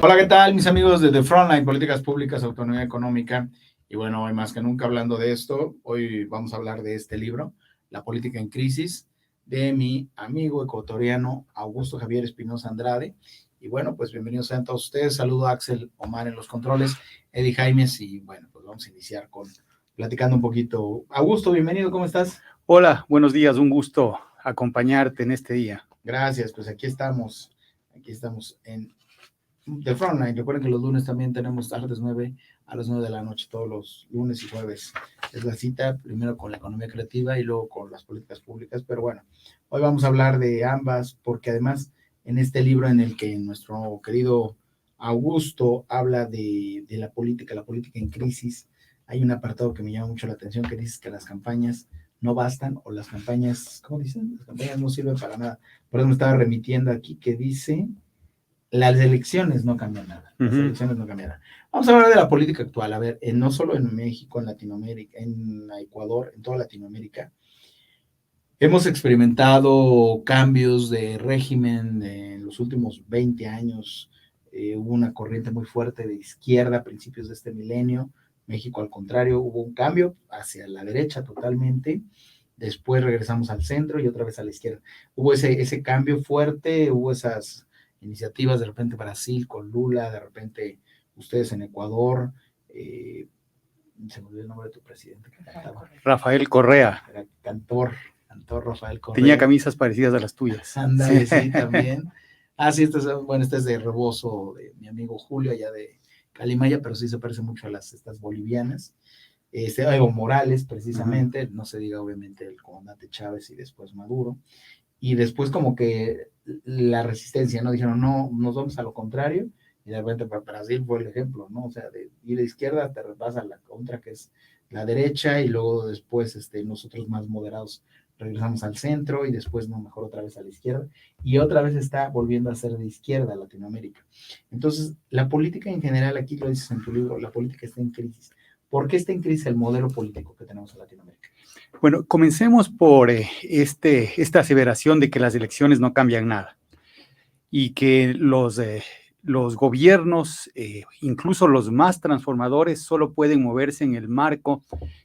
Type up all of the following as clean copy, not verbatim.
Hola, ¿qué tal, mis amigos de The Frontline, Políticas Públicas, Autonomía Económica? Y bueno, hoy más que nunca hablando de esto, hoy vamos a hablar de este libro, La Política en Crisis, de mi amigo ecuatoriano Augusto Javier Espinosa Andrade. Y bueno, pues bienvenidos sean todos ustedes. Saludo a Axel Omar en los controles, Eddie Jaimes, y bueno, pues vamos a iniciar con platicando un poquito. Augusto, bienvenido, ¿cómo estás? Hola, buenos días, un gusto acompañarte en este día. Gracias, pues aquí estamos en The Frontline. Recuerden que los lunes también tenemos tardes 9 a las 9 de la noche, todos los lunes y jueves. Es la cita, primero con la economía creativa y luego con las políticas públicas. Pero bueno, hoy vamos a hablar de ambas, porque además en este libro en el que nuestro querido Augusto habla de la política en crisis, hay un apartado que me llama mucho la atención que dice que las campañas no bastan, o las campañas, ¿cómo dicen? Las campañas no sirven para nada. Por eso me estaba remitiendo aquí que dice: las elecciones no cambian nada. Las elecciones no cambian nada. Vamos a hablar de la política actual. A ver, no solo en México, en Latinoamérica, en Ecuador, en toda Latinoamérica, hemos experimentado cambios de régimen en los últimos 20 años. Hubo una corriente muy fuerte de izquierda a principios de este milenio. México, al contrario, hubo un cambio hacia la derecha totalmente. Después regresamos al centro y otra vez a la izquierda. Hubo ese cambio fuerte, hubo esas iniciativas, de repente Brasil con Lula, de repente ustedes en Ecuador. Se me olvidó el nombre de tu presidente que cantaba. Rafael Correa. Era cantor Rafael Correa. Tenía camisas parecidas a las tuyas. Ándale, sí, también. Sí, este es de Rebozo, de mi amigo Julio, allá de Calimaya, pero sí se parece mucho a estas bolivianas. Evo Morales, precisamente, no se diga obviamente el comandante Chávez y después Maduro. Y después como que la resistencia, ¿no? Dijeron, no, nos vamos a lo contrario, y de repente para Brasil fue el ejemplo, ¿no? O sea, de ir a izquierda te vas a la contra, que es la derecha, y luego después nosotros más moderados regresamos al centro, y después no, mejor otra vez a la izquierda, y otra vez está volviendo a ser de izquierda Latinoamérica. Entonces, la política en general, aquí lo dices en tu libro, la política está en crisis. ¿Por qué está en crisis el modelo político que tenemos en Latinoamérica? Bueno, comencemos por esta aseveración de que las elecciones no cambian nada y que los gobiernos, incluso los más transformadores, solo pueden moverse en el marco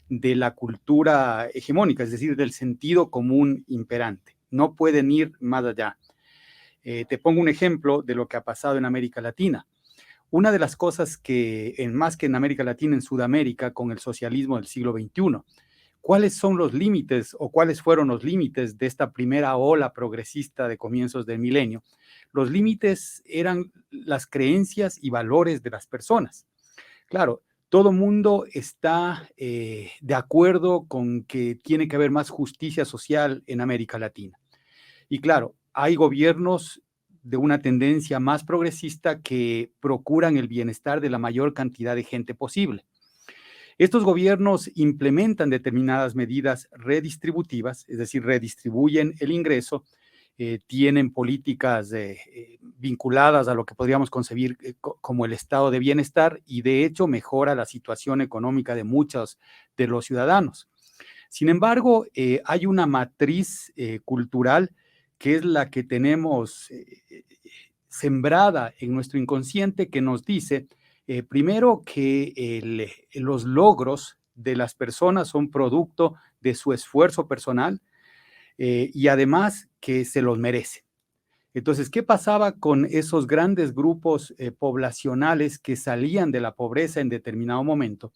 de la cultura hegemónica, es decir, del sentido común imperante. No pueden ir más allá. Te pongo un ejemplo de lo que ha pasado en América Latina. Una de las cosas que, más que en América Latina, en Sudamérica, con el socialismo del siglo XXI, ¿cuáles son los límites o cuáles fueron los límites de esta primera ola progresista de comienzos del milenio? Los límites eran las creencias y valores de las personas. Claro, todo mundo está de acuerdo con que tiene que haber más justicia social en América Latina. Y claro, hay gobiernos de una tendencia más progresista que procuran el bienestar de la mayor cantidad de gente posible. Estos gobiernos implementan determinadas medidas redistributivas, es decir, redistribuyen el ingreso, tienen políticas vinculadas a lo que podríamos concebir como el estado de bienestar, y de hecho mejora la situación económica de muchos de los ciudadanos. Sin embargo, hay una matriz cultural que es la que tenemos sembrada en nuestro inconsciente, que nos dice, primero, que los logros de las personas son producto de su esfuerzo personal, y además que se los merece. Entonces, ¿qué pasaba con esos grandes grupos poblacionales que salían de la pobreza en determinado momento?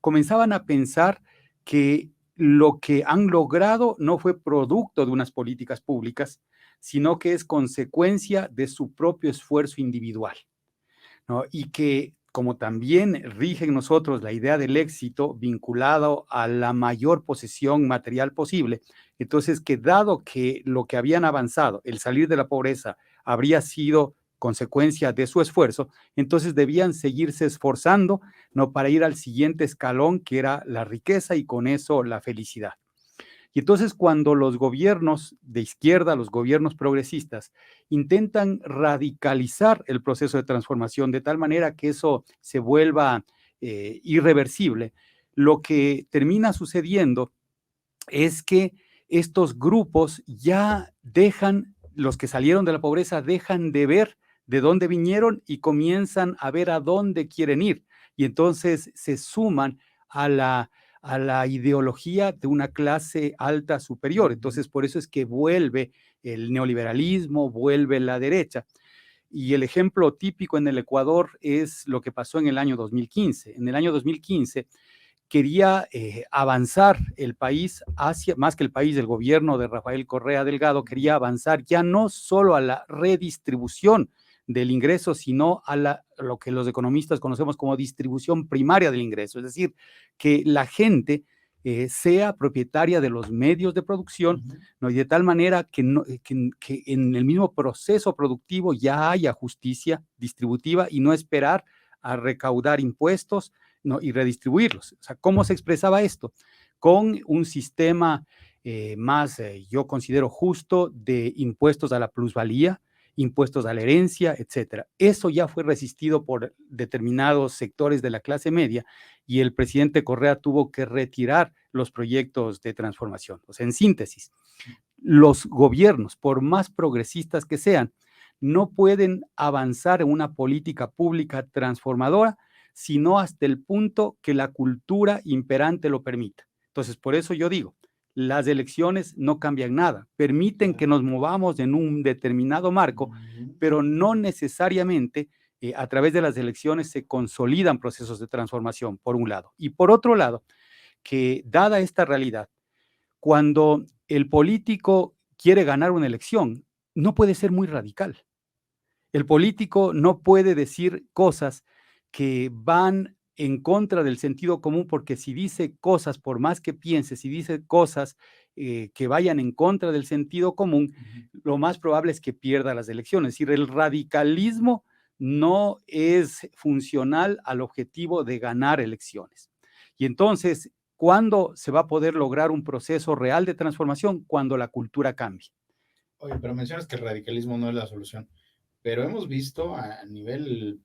Comenzaban a pensar que lo que han logrado no fue producto de unas políticas públicas, sino que es consecuencia de su propio esfuerzo individual, ¿no? Y que, como también rige en nosotros la idea del éxito vinculado a la mayor posesión material posible, entonces que dado que lo que habían avanzado, el salir de la pobreza, habría sido consecuencia de su esfuerzo, entonces debían seguirse esforzando, ¿no?, para ir al siguiente escalón, que era la riqueza, y con eso la felicidad. Y entonces, cuando los gobiernos de izquierda, los gobiernos progresistas, intentan radicalizar el proceso de transformación de tal manera que eso se vuelva irreversible, lo que termina sucediendo es que estos grupos ya dejan, los que salieron de la pobreza, dejan de ver de dónde vinieron y comienzan a ver a dónde quieren ir. Y entonces se suman a la ideología de una clase alta superior. Entonces, por eso es que vuelve el neoliberalismo, vuelve la derecha. Y el ejemplo típico en el Ecuador es lo que pasó en el año 2015. En el año 2015 quería avanzar el país hacia, más que el país, el gobierno de Rafael Correa Delgado quería avanzar ya no solo a la redistribución del ingreso, sino a lo que los economistas conocemos como distribución primaria del ingreso, es decir, que la gente sea propietaria de los medios de producción, ¿no? Y de tal manera que en el mismo proceso productivo ya haya justicia distributiva y no esperar a recaudar impuestos, ¿no? Y redistribuirlos. O sea, ¿cómo se expresaba esto? Con un sistema más, yo considero justo, de impuestos a la plusvalía, impuestos a la herencia, etcétera. Eso ya fue resistido por determinados sectores de la clase media y el presidente Correa tuvo que retirar los proyectos de transformación. O sea, en síntesis, los gobiernos, por más progresistas que sean, no pueden avanzar en una política pública transformadora, sino hasta el punto que la cultura imperante lo permita. Entonces, por eso yo digo, las elecciones no cambian nada, permiten que nos movamos en un determinado marco, pero no necesariamente a través de las elecciones se consolidan procesos de transformación, por un lado. Y por otro lado, que dada esta realidad, cuando el político quiere ganar una elección, no puede ser muy radical. El político no puede decir cosas que van en contra del sentido común, porque si dice cosas, por más que piense, si dice cosas que vayan en contra del sentido común, lo más probable es que pierda las elecciones. Es decir, el radicalismo no es funcional al objetivo de ganar elecciones. Y entonces, ¿cuándo se va a poder lograr un proceso real de transformación? Cuando la cultura cambie. Oye, pero mencionas que el radicalismo no es la solución, pero hemos visto a nivel,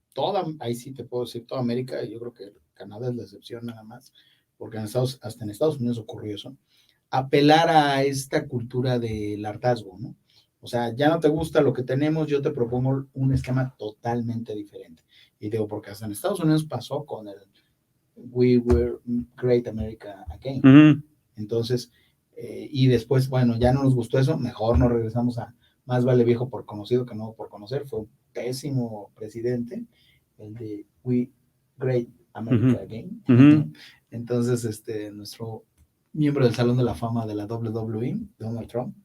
ahí sí te puedo decir, toda América, y yo creo que Canadá es la excepción nada más, porque hasta en Estados Unidos ocurrió eso, apelar a esta cultura del hartazgo, ¿no? O sea, ya no te gusta lo que tenemos, yo te propongo un esquema totalmente diferente. Y digo, porque hasta en Estados Unidos pasó con el We Were Great America Again. Entonces, y después, bueno, ya no nos gustó eso, mejor nos regresamos a más vale viejo por conocido que no por conocer. Fue un pésimo presidente, el de We Great America Again. Entonces, nuestro miembro del Salón de la Fama de la WWE, Donald Trump,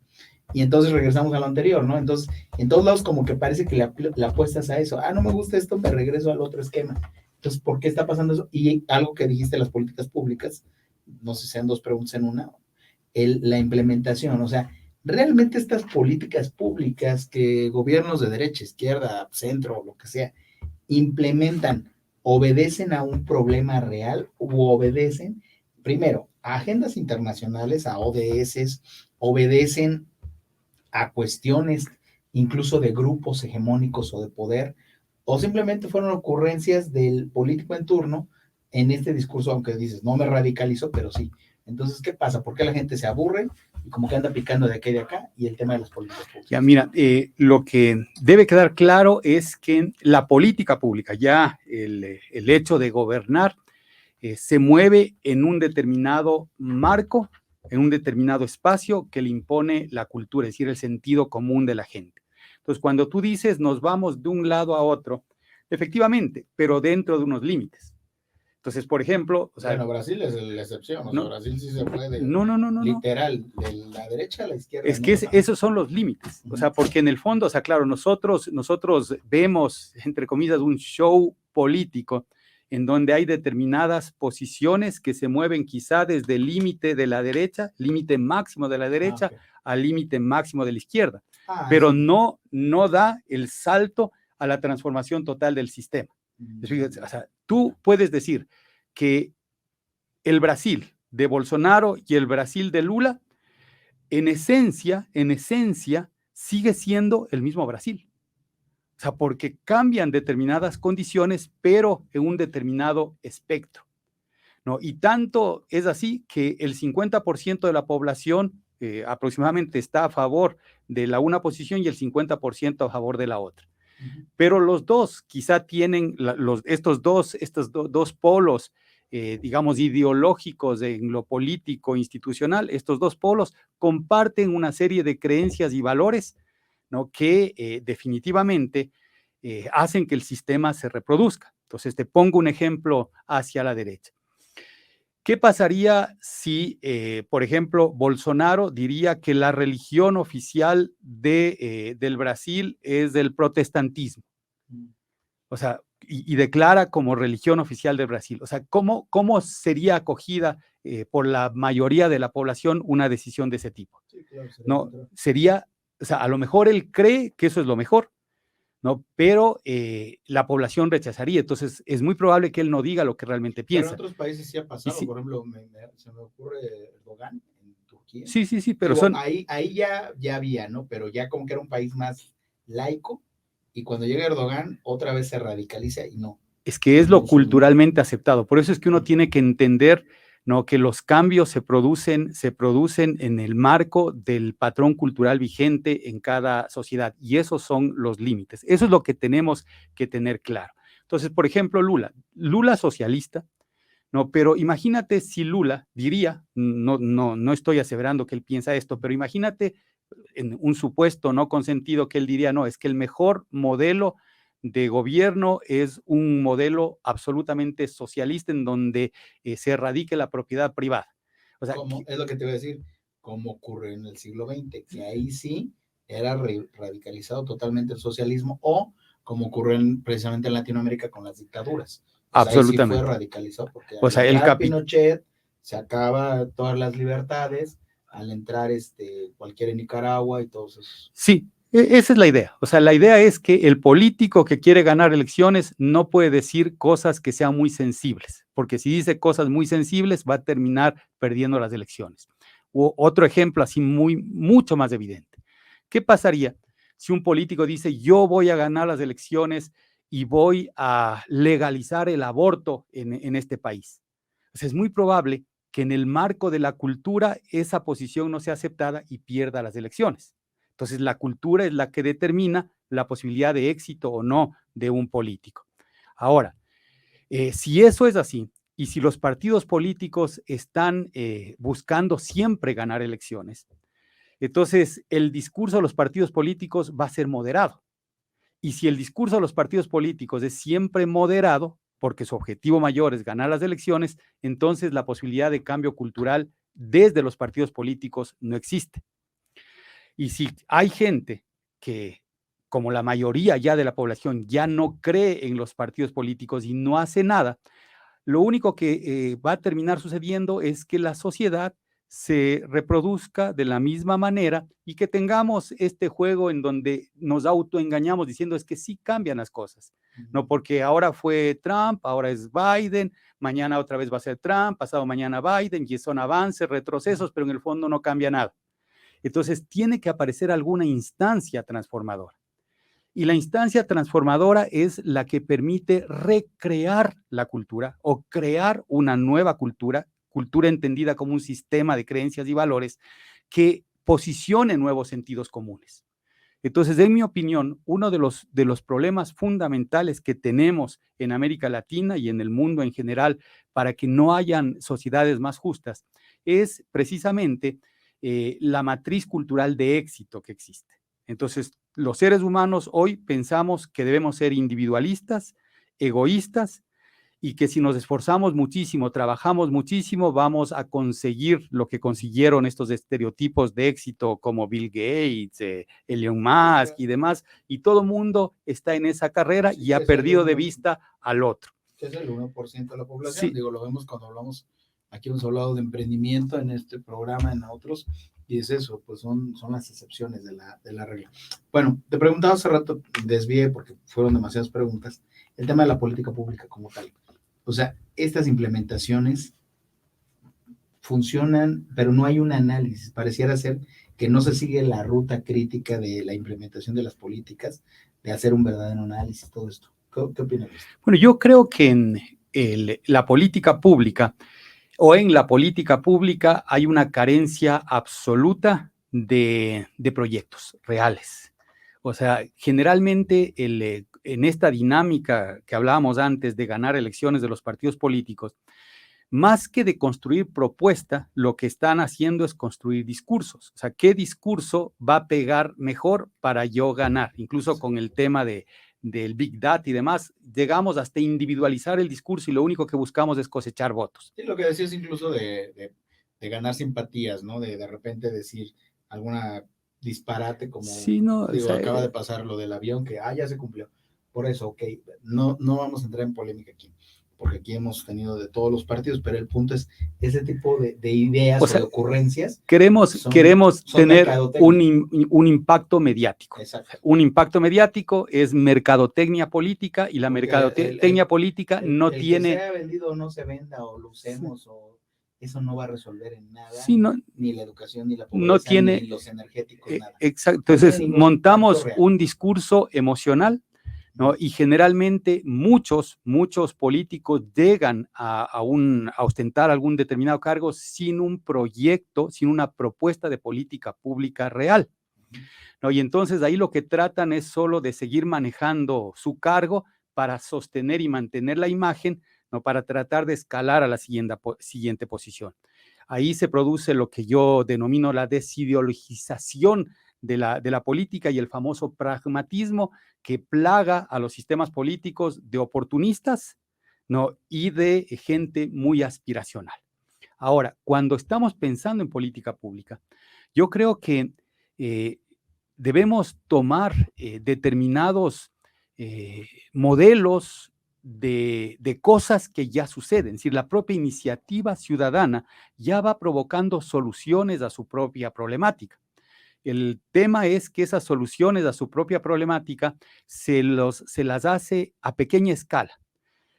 y entonces regresamos a lo anterior, ¿no? Entonces, en todos lados como que parece que le apuestas a eso. No me gusta esto, me regreso al otro esquema. Entonces, ¿por qué está pasando eso? Y algo que dijiste, las políticas públicas, no sé si sean dos preguntas en una, la implementación, o sea, realmente estas políticas públicas que gobiernos de derecha, izquierda, centro, lo que sea, implementan, ¿obedecen a un problema real o obedecen, primero, a agendas internacionales, a ODS, obedecen a cuestiones incluso de grupos hegemónicos o de poder, o simplemente fueron ocurrencias del político en turno en este discurso, aunque dices, no me radicalizo, pero sí? Entonces, ¿qué pasa? ¿Por qué la gente se aburre y como que anda picando de aquí y de acá? Y el tema de las políticas públicas. Ya, mira, lo que debe quedar claro es que la política pública, ya el hecho de gobernar, se mueve en un determinado marco, en un determinado espacio que le impone la cultura, es decir, el sentido común de la gente. Entonces, cuando tú dices nos vamos de un lado a otro, efectivamente, pero dentro de unos límites. Entonces, por ejemplo, o sea, bueno, Brasil es la excepción, o sea, Brasil sí se fue literal, de la derecha a la izquierda. Es que esos son los límites, o sea, porque en el fondo, o sea, claro, nosotros vemos, entre comillas, un show político en donde hay determinadas posiciones que se mueven quizá desde el límite de la derecha, límite máximo de la derecha, al límite máximo de la izquierda, pero sí, no da el salto a la transformación total del sistema. O sea, tú puedes decir que el Brasil de Bolsonaro y el Brasil de Lula, en esencia, sigue siendo el mismo Brasil. O sea, porque cambian determinadas condiciones, pero en un determinado espectro, ¿no? Y tanto es así que el 50% de la población aproximadamente está a favor de la una posición y el 50% a favor de la otra. pero los dos quizá tienen estos dos polos, digamos, ideológicos en lo político institucional, estos dos polos comparten una serie de creencias y valores, ¿no? Que definitivamente hacen que el sistema se reproduzca. Entonces, te pongo un ejemplo hacia la derecha. ¿Qué pasaría si, por ejemplo, Bolsonaro diría que la religión oficial del Brasil es del protestantismo? O sea, y declara como religión oficial de Brasil. O sea, ¿cómo sería acogida por la mayoría de la población una decisión de ese tipo? Sí, claro, No, sería, o sea, a lo mejor él cree que eso es lo mejor, ¿no? Pero la población rechazaría. Entonces, es muy probable que él no diga lo que realmente Pero en piensa. otros países sí ha pasado, Sí, por ejemplo, se me ocurre Erdogan en Turquía. sí, pero Digo, son... ahí ya había, ¿no? Pero ya como que era un país más laico, y cuando llega Erdogan, otra vez se radicaliza y no. Es que es lo culturalmente aceptado. Por eso es que uno tiene que entender, ¿no? Que los cambios se producen en el marco del patrón cultural vigente en cada sociedad, y esos son los límites. Eso es lo que tenemos que tener claro. Entonces, por ejemplo, Lula socialista, ¿no? Pero imagínate si Lula diría, no estoy aseverando que él piensa esto, pero imagínate en un supuesto no consentido que él diría, no, es que el mejor modelo de gobierno es un modelo absolutamente socialista en donde se erradique la propiedad privada. O sea, es lo que te voy a decir, como ocurre en el siglo XX, que ahí sí era radicalizado totalmente el socialismo, o como ocurre precisamente en Latinoamérica con las dictaduras. Absolutamente. Ahí sí fue radicalizado porque o sea, al Pinochet se acaba todas las libertades, al entrar cualquiera en Nicaragua y todos esos. Sí, esa es la idea. O sea, la idea es que el político que quiere ganar elecciones no puede decir cosas que sean muy sensibles, porque si dice cosas muy sensibles va a terminar perdiendo las elecciones. Otro ejemplo así mucho más evidente. ¿Qué pasaría si un político dice yo voy a ganar las elecciones y voy a legalizar el aborto en este país? O sea, es muy probable que en el marco de la cultura esa posición no sea aceptada y pierda las elecciones. Entonces, la cultura es la que determina la posibilidad de éxito o no de un político. Ahora, si eso es así, y si los partidos políticos están buscando siempre ganar elecciones, entonces el discurso de los partidos políticos va a ser moderado. Y si el discurso de los partidos políticos es siempre moderado, porque su objetivo mayor es ganar las elecciones, entonces la posibilidad de cambio cultural desde los partidos políticos no existe. Y si hay gente que, como la mayoría ya de la población, ya no cree en los partidos políticos y no hace nada, lo único que va a terminar sucediendo es que la sociedad se reproduzca de la misma manera y que tengamos este juego en donde nos autoengañamos diciendo es que sí cambian las cosas, ¿no? Porque ahora fue Trump, ahora es Biden, mañana otra vez va a ser Trump, pasado mañana Biden, y son avances, retrocesos, pero en el fondo no cambia nada. Entonces, tiene que aparecer alguna instancia transformadora. Y la instancia transformadora es la que permite recrear la cultura o crear una nueva cultura entendida como un sistema de creencias y valores que posicione nuevos sentidos comunes. Entonces, en mi opinión, uno de los problemas fundamentales que tenemos en América Latina y en el mundo en general para que no hayan sociedades más justas es precisamente la matriz cultural de éxito que existe. Entonces, los seres humanos hoy pensamos que debemos ser individualistas, egoístas, y que si nos esforzamos muchísimo, trabajamos muchísimo, vamos a conseguir lo que consiguieron estos estereotipos de éxito como Bill Gates, Elon Musk y demás, y todo el mundo está en esa carrera y ha perdido de vista al otro. Que es el 1% de la población. Sí. Digo, lo vemos cuando hablamos, aquí hemos hablado de emprendimiento en este programa, en otros, y es eso, pues son las excepciones de la regla. Bueno, te preguntaba hace rato, desvié porque fueron demasiadas preguntas, el tema de la política pública como tal. O sea, estas implementaciones funcionan, pero no hay un análisis. Pareciera ser que no se sigue la ruta crítica de la implementación de las políticas, de hacer un verdadero análisis, todo esto. ¿Qué opinas? Bueno, yo creo que en la política pública hay una carencia absoluta de proyectos reales. O sea, generalmente en esta dinámica que hablábamos antes de ganar elecciones de los partidos políticos, más que de construir propuesta, lo que están haciendo es construir discursos. O sea, ¿qué discurso va a pegar mejor para yo ganar? Incluso con el tema del Big Data y demás, llegamos hasta individualizar el discurso y lo único que buscamos es cosechar votos. Sí, lo que decías incluso de ganar simpatías, ¿no? De repente decir alguna disparate como, Sí, no, o digo, sea, acaba de pasar lo del avión que, ya se cumplió. Por eso, ok, no vamos a entrar en polémica aquí, porque aquí hemos tenido de todos los partidos, pero el punto es, ese tipo de ideas o sea, de ocurrencias queremos son tener mercadotecnia. un impacto mediático. Exacto. Un impacto mediático es mercadotecnia política y la Porque mercadotecnia política no el tiene... que sea vendido o no se venda o lo usemos, sí, o eso no va a resolver en nada, sí, no, ni la educación, ni la pobreza, no tiene, ni los energéticos, nada. exacto. No Entonces, tiene ningún montamos real. un discurso emocional, ¿no? Y generalmente muchos políticos llegan a ostentar algún determinado cargo sin un proyecto, sin una propuesta de política pública real, ¿no? Y entonces ahí lo que tratan es solo de seguir manejando su cargo para sostener y mantener la imagen, ¿no? Para tratar de escalar a la siguiente posición. Ahí se produce lo que yo denomino la desideologización de la política y el famoso pragmatismo que plaga a los sistemas políticos de oportunistas, ¿no? Y de gente muy aspiracional. Ahora, cuando estamos pensando en política pública, yo creo que debemos tomar determinados modelos de cosas que ya suceden. Es decir, la propia iniciativa ciudadana ya va provocando soluciones a su propia problemática. El tema es que esas soluciones a su propia problemática se las hace a pequeña escala.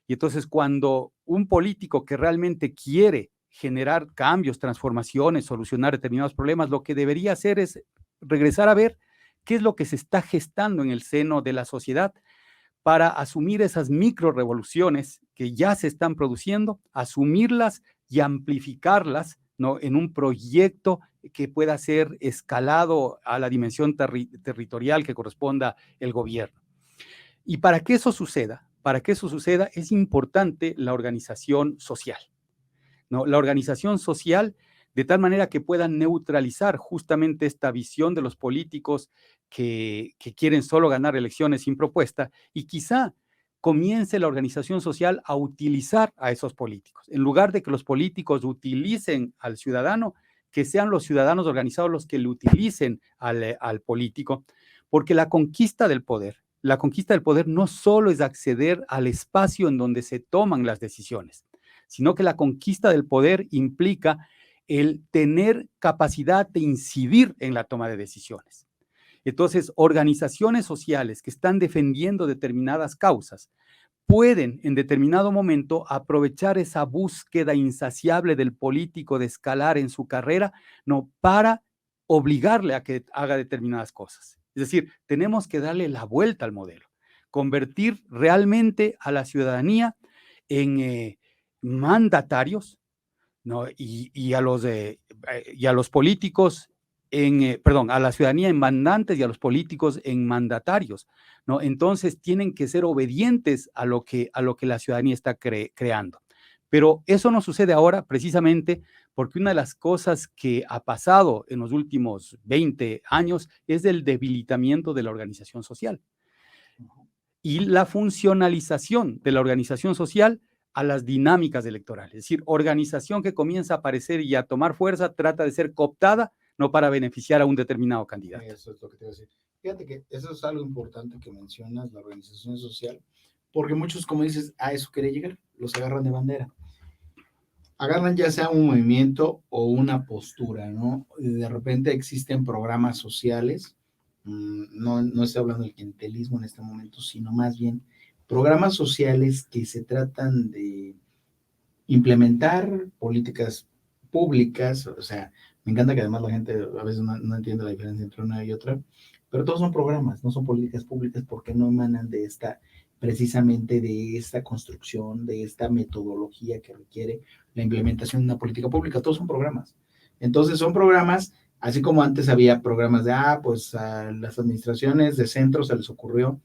Y entonces cuando un político que realmente quiere generar cambios, transformaciones, solucionar determinados problemas, lo que debería hacer es regresar a ver qué es lo que se está gestando en el seno de la sociedad para asumir esas micro revoluciones que ya se están produciendo, asumirlas y amplificarlas, ¿no? En un proyecto que pueda ser escalado a la dimensión territorial que corresponda el gobierno. Y para que eso suceda, es importante la organización social, ¿no? La organización social de tal manera que puedan neutralizar justamente esta visión de los políticos que quieren solo ganar elecciones sin propuesta y quizá comience la organización social a utilizar a esos políticos. En lugar de que los políticos utilicen al ciudadano, que sean los ciudadanos organizados los que le utilicen al político, porque la conquista del poder no solo es acceder al espacio en donde se toman las decisiones, sino que la conquista del poder implica el tener capacidad de incidir en la toma de decisiones. Entonces, organizaciones sociales que están defendiendo determinadas causas pueden en determinado momento aprovechar esa búsqueda insaciable del político de escalar en su carrera, no para obligarle a que haga determinadas cosas. Es decir, tenemos que darle la vuelta al modelo, convertir realmente a la ciudadanía en mandatarios, ¿no? Y a los políticos a la ciudadanía en mandantes y a los políticos en mandatarios, ¿no? Entonces tienen que ser obedientes a lo que la ciudadanía está creando. Pero eso no sucede ahora precisamente porque una de las cosas que ha pasado en los últimos 20 años es el debilitamiento de la organización social y la funcionalización de la organización social a las dinámicas electorales. Es decir, organización que comienza a aparecer y a tomar fuerza trata de ser cooptada, no para beneficiar a un determinado candidato. Eso es lo que te voy a decir. Fíjate que eso es algo importante que mencionas, la organización social, porque muchos, como dices, a eso quiere llegar, los agarran de bandera. Agarran ya sea un movimiento o una postura, ¿no? De repente existen programas sociales, no estoy hablando del clientelismo en este momento, sino más bien programas sociales que se tratan de implementar políticas públicas, o sea, me encanta que además la gente a veces no entiende la diferencia entre una y otra, pero todos son programas, no son políticas públicas porque no emanan precisamente de esta construcción, de esta metodología que requiere la implementación de una política pública, todos son programas. Entonces son programas Así como antes había programas de, pues a las administraciones de centro se les ocurrió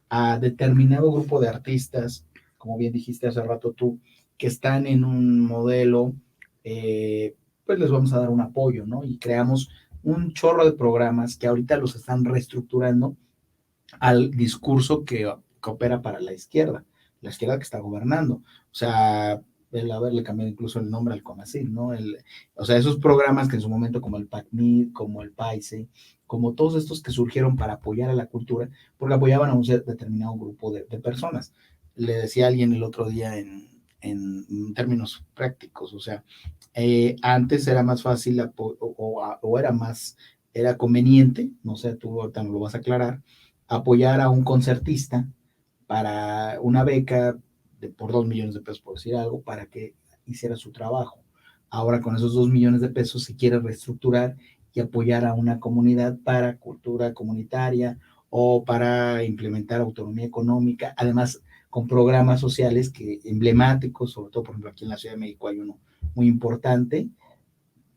a determinado grupo de artistas, como bien dijiste hace rato tú, que están en un modelo, pues les vamos a dar un apoyo, ¿no? Y creamos un chorro de programas que ahorita los están reestructurando al discurso que opera para la izquierda que está gobernando. O sea, el haberle cambiado incluso el nombre al CONACYT, ¿no? O sea, esos programas que en su momento, como el PACMID, como el PAISE, como todos estos que surgieron para apoyar a la cultura, porque apoyaban a un determinado grupo de personas. Le decía a alguien el otro día en términos prácticos, o sea, antes era más fácil o era conveniente, no sé, tú ahorita no lo vas a aclarar, apoyar a un concertista para una beca por 2 millones de pesos, por decir algo, para que hiciera su trabajo. Ahora con esos 2 millones de pesos se quiere reestructurar y apoyar a una comunidad para cultura comunitaria o para implementar autonomía económica, además con programas sociales emblemáticos, sobre todo, por ejemplo, aquí en la Ciudad de México hay uno muy importante,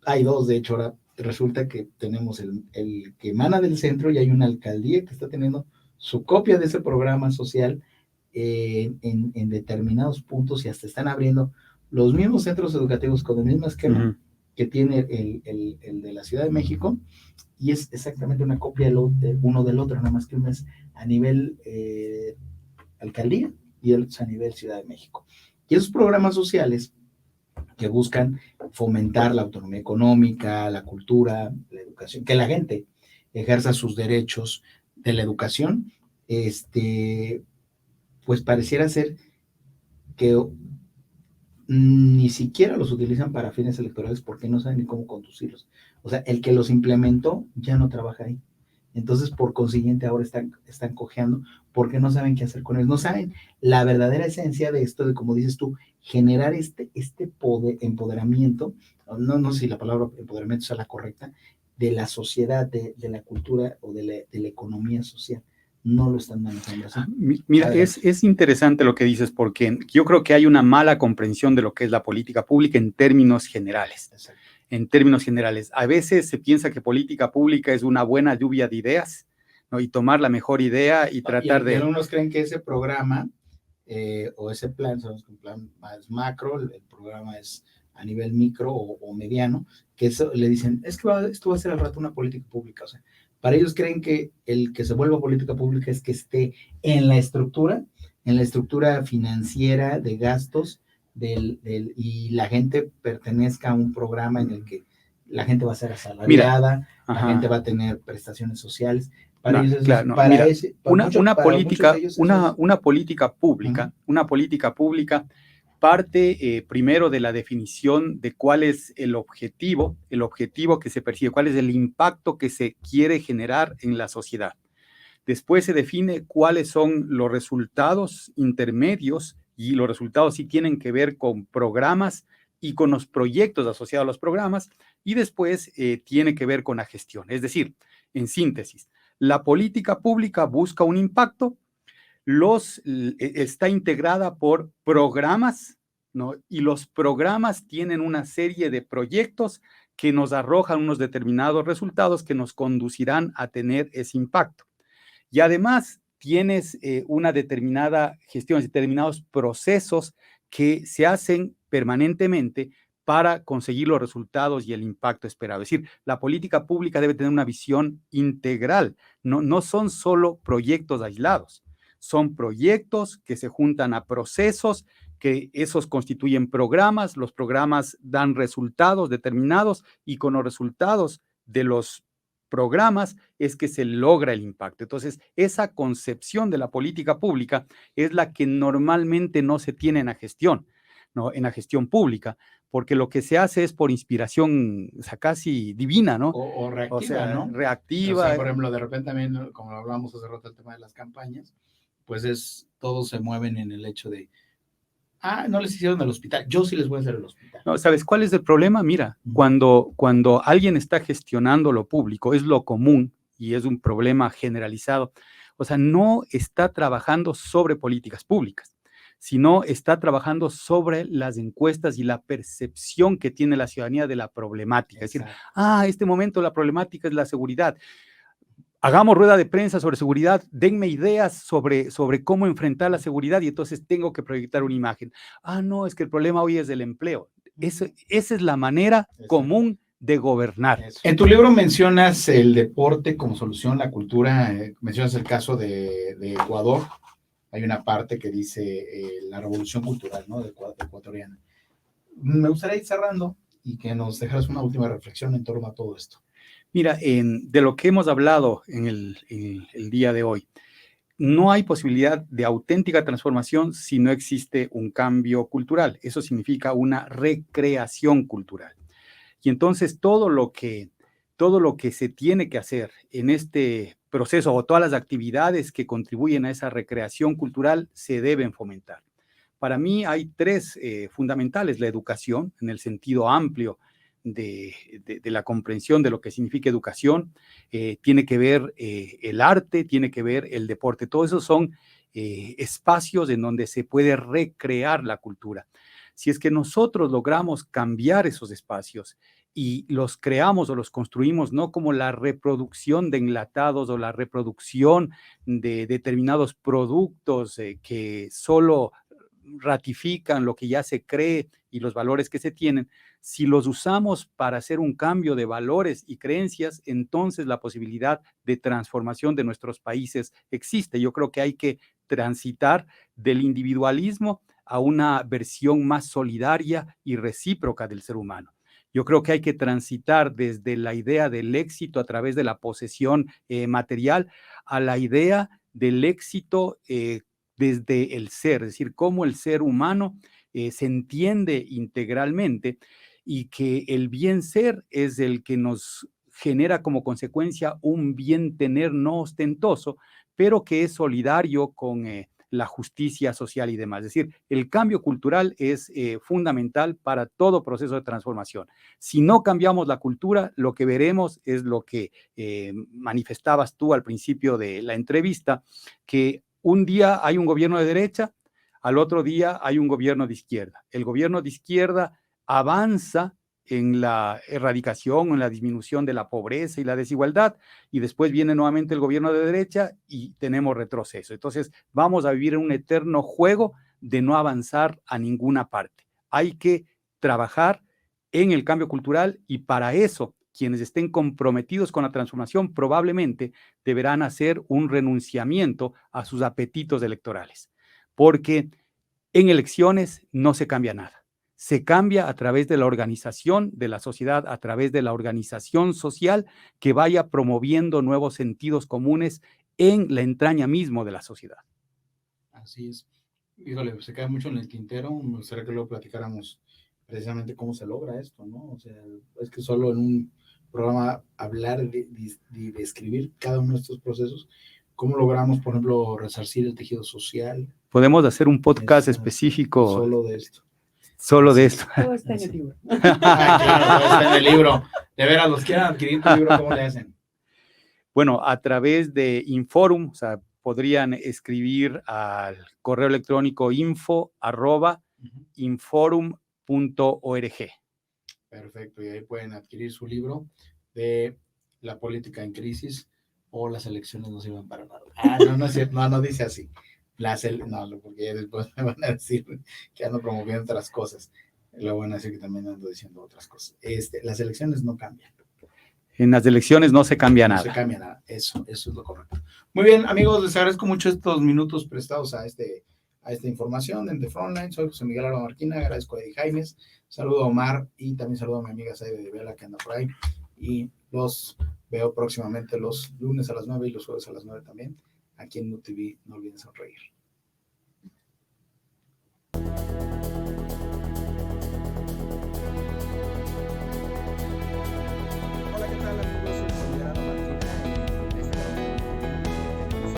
hay dos, de hecho, ahora resulta que tenemos el que emana del centro y hay una alcaldía que está teniendo su copia de ese programa social en determinados puntos y hasta están abriendo los mismos centros educativos con el mismo esquema que tiene el de la Ciudad de México y es exactamente una copia de uno del otro, nada más que uno es a nivel alcaldía y el otro es a nivel Ciudad de México. Y esos programas sociales que buscan fomentar la autonomía económica, la cultura, la educación, que la gente ejerza sus derechos de la educación, pues pareciera ser que ni siquiera los utilizan para fines electorales porque no saben ni cómo conducirlos. O sea, el que los implementó ya no trabaja ahí. Entonces, por consiguiente, ahora están cojeando porque no saben qué hacer con ellos. No saben la verdadera esencia de esto, de como dices tú, generar este empoderamiento, no sé si la palabra empoderamiento sea la correcta, de la sociedad, de la cultura o de la economía social. No lo están manejando así. Mira, es interesante lo que dices porque yo creo que hay una mala comprensión de lo que es la política pública en términos generales. Exacto. En términos generales, a veces se piensa que política pública es una buena lluvia de ideas, ¿no? Y tomar la mejor idea y tratar de... Y algunos creen que ese programa o ese plan, sabemos que un plan más macro, el programa es a nivel micro o mediano, que eso le dicen, es que esto va a ser al rato una política pública. O sea, para ellos creen que el que se vuelva política pública es que esté en la estructura financiera de gastos y la gente pertenezca a un programa en el que la gente va a ser asalariada, la gente va a tener prestaciones sociales. Para ellos una política pública parte primero de la definición de cuál es el objetivo que se persigue, cuál es el impacto que se quiere generar en la sociedad. Después se define cuáles son los resultados intermedios y los resultados sí tienen que ver con programas y con los proyectos asociados a los programas y después tiene que ver con la gestión. Es decir, en síntesis, la política pública busca un impacto, está integrada por programas, ¿no? Y los programas tienen una serie de proyectos que nos arrojan unos determinados resultados que nos conducirán a tener ese impacto. Y además tienes una determinada gestión, determinados procesos que se hacen permanentemente para conseguir los resultados y el impacto esperado. Es decir, la política pública debe tener una visión integral, no son solo proyectos aislados, son proyectos que se juntan a procesos, que esos constituyen programas, los programas dan resultados determinados y con los resultados de los programas es que se logra el impacto. Entonces, esa concepción de la política pública es la que normalmente no se tiene en la gestión, ¿no? En la gestión pública, porque lo que se hace es por inspiración, o sea, casi divina, ¿no? O reactiva, o sea, ¿no? Reactiva. O sea, por ejemplo, de repente también, como hablamos hace rato, el tema de las campañas, pues todos se mueven en el hecho de, no les hicieron el hospital, yo sí les voy a hacer el hospital. No, ¿sabes cuál es el problema? Mira, cuando alguien está gestionando lo público, es lo común y es un problema generalizado. O sea, no está trabajando sobre políticas públicas, sino está trabajando sobre las encuestas y la percepción que tiene la ciudadanía de la problemática. Es decir, este momento la problemática es la seguridad. Hagamos rueda de prensa sobre seguridad, denme ideas sobre cómo enfrentar la seguridad y entonces tengo que proyectar una imagen. No, es que el problema hoy es el empleo. Esa es la manera común de gobernar. En tu libro mencionas el deporte como solución, la cultura, mencionas el caso de Ecuador. Hay una parte que dice la revolución cultural, ¿no? de ecuatoriana. Me gustaría ir cerrando y que nos dejaras una última reflexión en torno a todo esto. Mira, de lo que hemos hablado en el día de hoy, no hay posibilidad de auténtica transformación si no existe un cambio cultural. Eso significa una recreación cultural. Y entonces todo lo que se tiene que hacer en este proceso o todas las actividades que contribuyen a esa recreación cultural se deben fomentar. Para mí hay tres fundamentales: la educación, en el sentido amplio de la comprensión de lo que significa educación, tiene que ver el arte, tiene que ver el deporte. Todos esos son espacios en donde se puede recrear la cultura. Si es que nosotros logramos cambiar esos espacios y los creamos o los construimos no como la reproducción de enlatados o la reproducción de determinados productos que solo ratifican lo que ya se cree y los valores que se tienen, si los usamos para hacer un cambio de valores y creencias, entonces la posibilidad de transformación de nuestros países existe. Yo creo que hay que transitar del individualismo a una versión más solidaria y recíproca del ser humano. Yo creo que hay que transitar desde la idea del éxito a través de la posesión material a la idea del éxito desde el ser, es decir, cómo el ser humano se entiende integralmente y que el bien ser es el que nos genera como consecuencia un bien tener no ostentoso, pero que es solidario con la justicia social y demás. Es decir, el cambio cultural es fundamental para todo proceso de transformación. Si no cambiamos la cultura, lo que veremos es lo que manifestabas tú al principio de la entrevista, que un día hay un gobierno de derecha, al otro día hay un gobierno de izquierda. El gobierno de izquierda avanza en la erradicación, en la disminución de la pobreza y la desigualdad, y después viene nuevamente el gobierno de derecha y tenemos retroceso. Entonces vamos a vivir en un eterno juego de no avanzar a ninguna parte. Hay que trabajar en el cambio cultural y para eso quienes estén comprometidos con la transformación probablemente deberán hacer un renunciamiento a sus apetitos electorales, porque en elecciones no se cambia nada. Se cambia a través de la organización de la sociedad, a través de la organización social que vaya promoviendo nuevos sentidos comunes en la entraña mismo de la sociedad. Así es. Híjole, se queda mucho en el tintero. Me gustaría que luego platicáramos precisamente cómo se logra esto, ¿no? O sea, es que solo en un programa hablar de describir cada uno de estos procesos, cómo logramos, por ejemplo, resarcir el tejido social. Podemos hacer un podcast específico solo de esto. Solo de esto. Todo está en el libro. Claro, todo está en el libro. De veras, los quieran adquirir tu libro, ¿cómo le hacen? Bueno, a través de Inforum, o sea, podrían escribir al correo electrónico info@inforum.org. Perfecto, y ahí pueden adquirir su libro de La política en crisis o las elecciones no sirven para nada. No es cierto, no dice así. No, porque ya después me van a decir que ando promoviendo otras cosas. Luego van a decir que también ando diciendo otras cosas. Las elecciones no cambian. En las elecciones no se cambia nada. No se cambia nada, eso es lo correcto. Muy bien, amigos, les agradezco mucho estos minutos prestados a esta información en The Frontline. Soy José Miguel Alba Marquina, agradezco a Eddie Jaimes, saludo a Omar y también saludo a mi amiga Saide de Vela que anda por ahí. Y los veo próximamente los lunes a las 9 y los jueves a las 9 también, aquí en NUTV. No olviden sonreír.